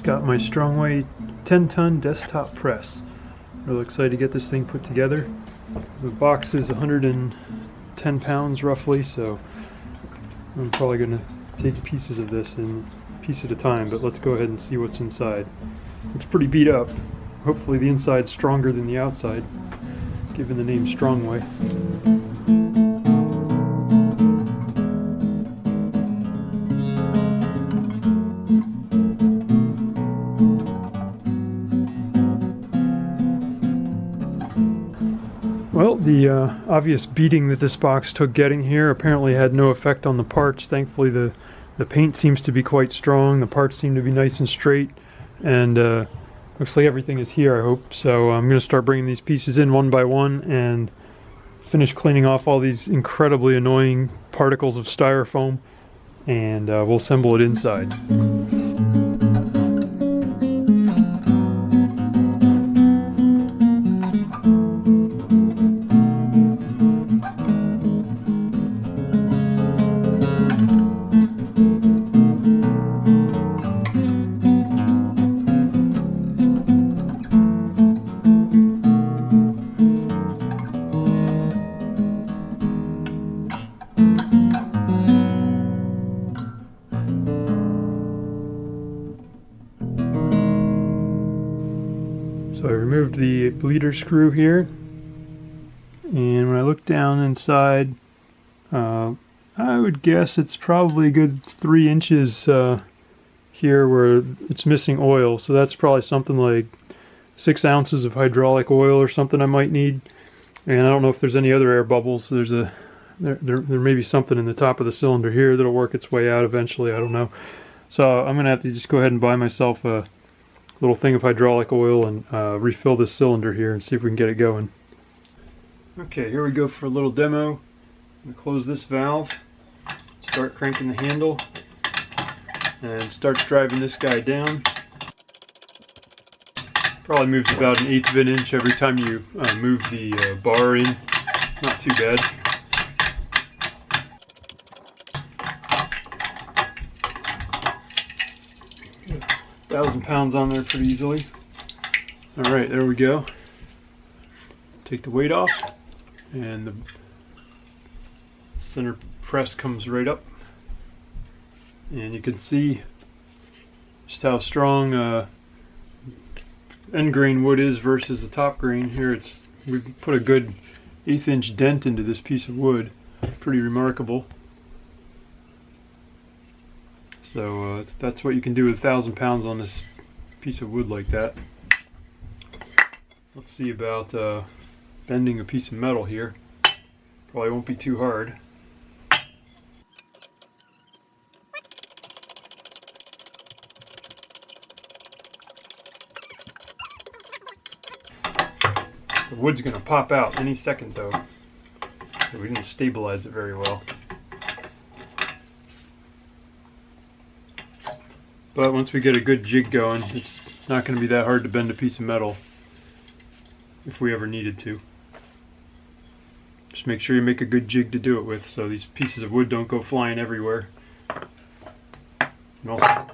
just got my Strongway 10-ton desktop press. Really excited to get this thing put together. The box is 110 pounds roughly, so I'm probably going to take pieces of this and piece at a time, but let's go ahead and see what's inside. It's pretty beat up. Hopefully the inside's stronger than the outside, given the name Strongway. Well, the obvious beating that this box took getting here apparently had no effect on the parts. Thankfully the paint seems to be quite strong, the parts seem to be nice and straight, and looks like everything is here, I hope. So I'm going to start bringing these pieces in one by one and finish cleaning off all these incredibly annoying particles of styrofoam, and we'll assemble it inside. So I removed the bleeder screw here, and when I look down inside, I would guess it's probably a good 3 inches here where it's missing oil, so that's probably something like 6 ounces of hydraulic oil or something I might need. And I don't know if there's any other air bubbles. There may be something in the top of the cylinder here that'll work its way out eventually, I don't know. So I'm gonna have to just go ahead and buy myself a little thing of hydraulic oil and refill this cylinder here and see if we can get it going. Okay, here we go for a little demo. I'm going to close this valve, start cranking the handle, and start driving this guy down. Probably moves about 1/8 of an inch every time you move the bar in. Not too bad. Good. 1,000 pounds on there pretty easily. Alright, there we go. Take the weight off, and the center press comes right up. And you can see just how strong end grain wood is versus the top grain. Here we put a good 1/8 inch dent into this piece of wood. Pretty remarkable. So that's what you can do with 1,000 pounds on this piece of wood like that. Let's see about bending a piece of metal here. Probably won't be too hard. The wood's going to pop out any second though. So we didn't stabilize it very well. But once we get a good jig going, it's not going to be that hard to bend a piece of metal if we ever needed to. Just make sure you make a good jig to do it with so these pieces of wood don't go flying everywhere. And also,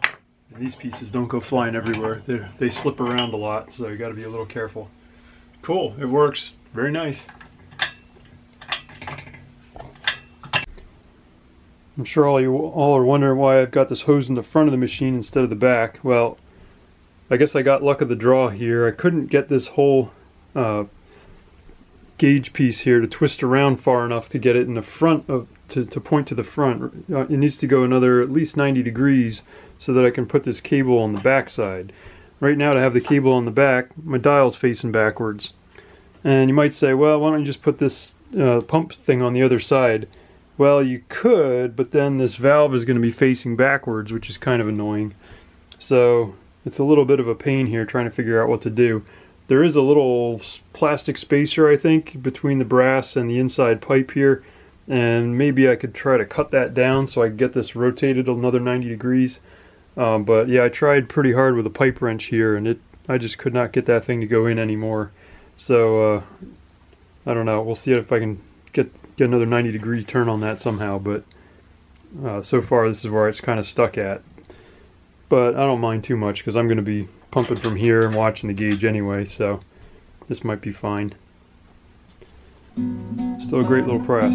these pieces don't go flying everywhere. They slip around a lot, so you got to be a little careful. Cool, it works. Very nice. I'm sure all you all are wondering why I've got this hose in the front of the machine instead of the back. Well, I guess I got luck of the draw here. I couldn't get this whole gauge piece here to twist around far enough to get it in the front to point to the front. It needs to go another at least 90 degrees so that I can put this cable on the back side. Right now, to have the cable on the back, my dial's facing backwards. And you might say, well, why don't you just put this pump thing on the other side? Well, you could, but then this valve is going to be facing backwards, which is kind of annoying. So it's a little bit of a pain here trying to figure out what to do. There is a little plastic spacer, I think, between the brass and the inside pipe here, and maybe I could try to cut that down so I could get this rotated another 90 degrees. But yeah, I tried pretty hard with a pipe wrench here, and I just could not get that thing to go in anymore. So I don't know. We'll see if I can get another 90 degree turn on that somehow. But so far, this is where it's kind of stuck at. but I don't mind too much because I'm going to be pumping from here and watching the gauge anyway, so this might be fine. Still a great little press.